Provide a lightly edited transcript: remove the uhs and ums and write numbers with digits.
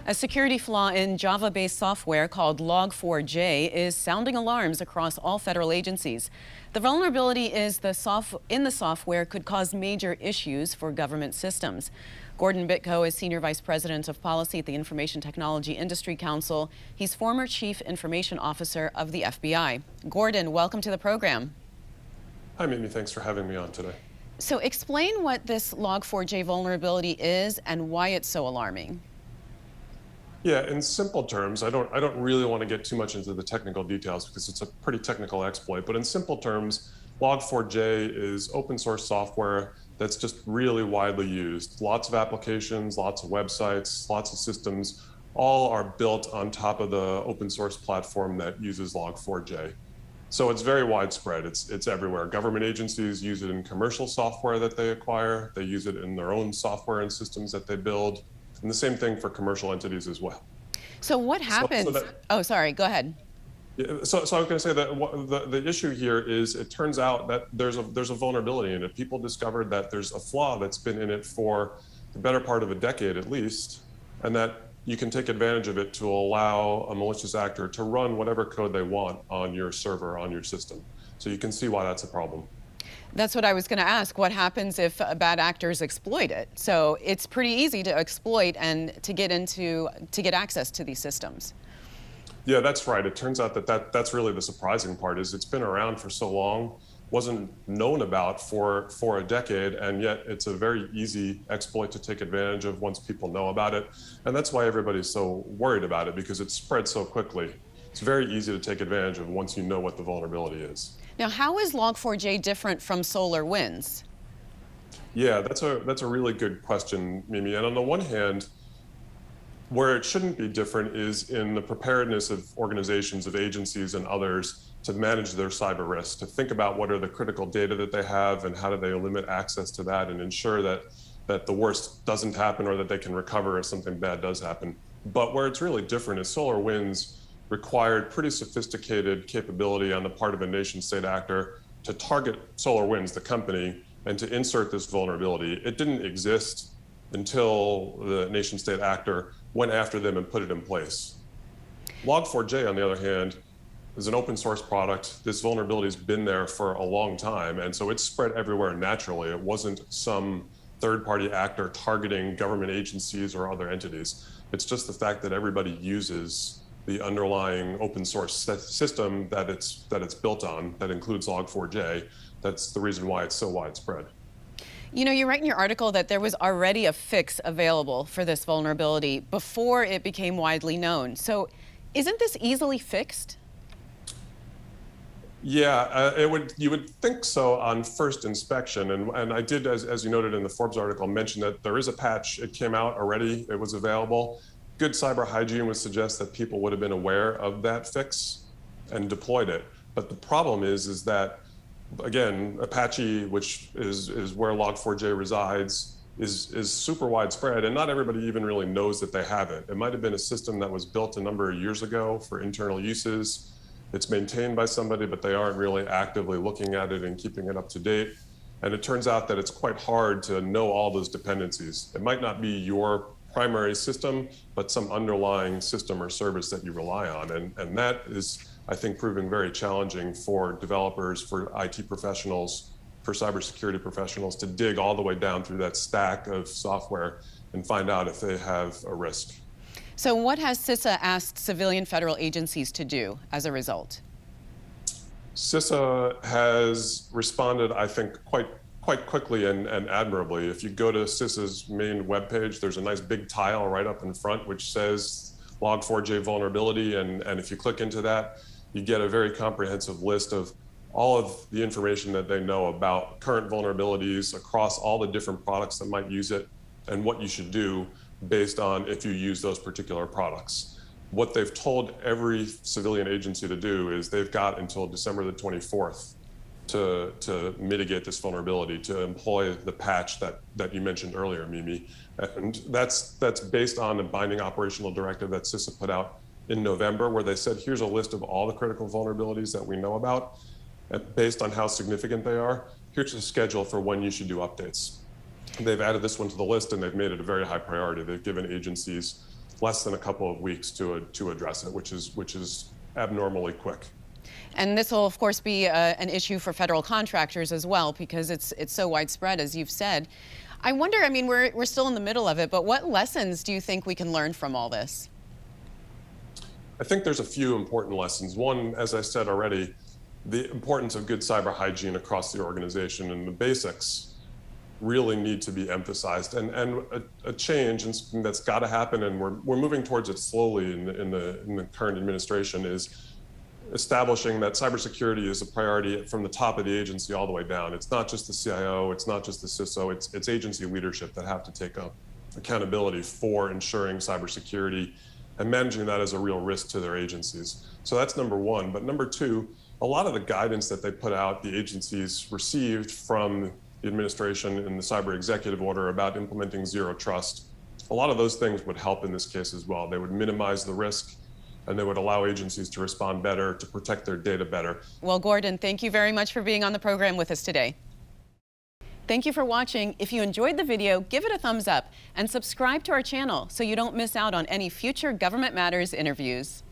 A security flaw in Java-based software called Log4j is sounding alarms across all federal agencies. The vulnerability in the software could cause major issues for government systems. Gordon Bitko is Senior Vice President of Policy at the Information Technology Industry Council. He's former Chief Information Officer of the FBI. Gordon, welcome to the program. Hi, Mimi. Thanks for having me on today. So explain what this Log4j vulnerability is and why it's so alarming. Yeah, in simple terms, I don't really want to get too much into the technical details because it's a pretty technical exploit, but in simple terms, Log4j is open source software that's just really widely used. Lots of applications, lots of websites, lots of systems, all are built on top of the open source platform that uses Log4j. So it's very widespread. It's everywhere. Government agencies use it in commercial software that they acquire. They use it in their own software and systems that they build. And the same thing for commercial entities as well. So what happens? Oh, sorry, go ahead. Yeah, so I was going to say that the issue here is it turns out that there's a vulnerability in it. People discovered that there's a flaw that's been in it for the better part of a decade at least, and that you can take advantage of it to allow a malicious actor to run whatever code they want on your server, on your system. So you can see why that's a problem. That's what I was going to ask. What happens if bad actors exploit it? So it's pretty easy to exploit and to get access to these systems. Yeah, that's right. It turns out that's really the surprising part. Is it's been around for so long, wasn't known about for a decade, and yet it's a very easy exploit to take advantage of once people know about it. And that's why everybody's so worried about it, because it spread so quickly. It's very easy to take advantage of once you know what the vulnerability is. Now, how is Log4j different from SolarWinds? Yeah, that's a really good question, Mimi. And on the one hand, where it shouldn't be different is in the preparedness of organizations, of agencies and others to manage their cyber risk, to think about what are the critical data that they have and how do they limit access to that and ensure that the worst doesn't happen or that they can recover if something bad does happen. But where it's really different is SolarWinds required pretty sophisticated capability on the part of a nation state actor to target SolarWinds, the company, and to insert this vulnerability. It didn't exist until the nation state actor went after them and put it in place. Log4j, on the other hand, is an open source product. This vulnerability has been there for a long time, and so it's spread everywhere naturally. It wasn't some third-party actor targeting government agencies or other entities. It's just the fact that everybody uses the underlying open source system that it's built on, that includes Log4j. That's the reason why it's so widespread. You know, you write in your article that there was already a fix available for this vulnerability before it became widely known. So isn't this easily fixed? Yeah, you would think so on first inspection. And I did, as you noted in the Forbes article, mention that there is a patch. It came out already. It was available. Good cyber hygiene would suggest that people would have been aware of that fix and deployed it. But the problem is that, again, Apache, which is where Log4j resides, is super widespread, and not everybody even really knows that they have it. It might have been a system that was built a number of years ago for internal uses. It's maintained by somebody, but they aren't really actively looking at it and keeping it up to date. And it turns out that it's quite hard to know all those dependencies. It might not be your primary system, but some underlying system or service that you rely on. And that is, I think, proving very challenging for developers, for IT professionals, for cybersecurity professionals to dig all the way down through that stack of software and find out if they have a risk. So what has CISA asked civilian federal agencies to do as a result? CISA has responded, I think, quite quickly and admirably. If you go to CISA's main webpage, there's a nice big tile right up in front which says Log4j vulnerability, and if you click into that, you get a very comprehensive list of all of the information that they know about current vulnerabilities across all the different products that might use it and what you should do based on if you use those particular products. What they've told every civilian agency to do is they've got until December the 24th to mitigate this vulnerability, to employ the patch that you mentioned earlier, Mimi. And that's based on a binding operational directive that CISA put out in November, where they said, here's a list of all the critical vulnerabilities that we know about. And based on how significant they are, here's a schedule for when you should do updates. They've added this one to the list, and they've made it a very high priority. They've given agencies less than a couple of weeks to address it, which is abnormally quick. And this will, of course, be an issue for federal contractors as well, because it's so widespread, as you've said. I wonder, I mean, we're still in the middle of it, but what lessons do you think we can learn from all this? I think there's a few important lessons. One, as I said already, the importance of good cyber hygiene across the organization, and the basics really need to be emphasized. And a change, and something that's got to happen, and we're moving towards it slowly in the current administration, is establishing that cybersecurity is a priority from the top of the agency all the way down. It's not just the CIO, it's not just the CISO, it's agency leadership that have to take accountability for ensuring cybersecurity and managing that as a real risk to their agencies. So that's number one. But number two, a lot of the guidance that they put out, the agencies received from the administration in the cyber executive order about implementing zero trust, a lot of those things would help in this case as well. They would minimize the risk, and they would allow agencies to respond better, to protect their data better. Well, Gordon, thank you very much for being on the program with us today. Thank you for watching. If you enjoyed the video, give it a thumbs up and subscribe to our channel so you don't miss out on any future Government Matters interviews.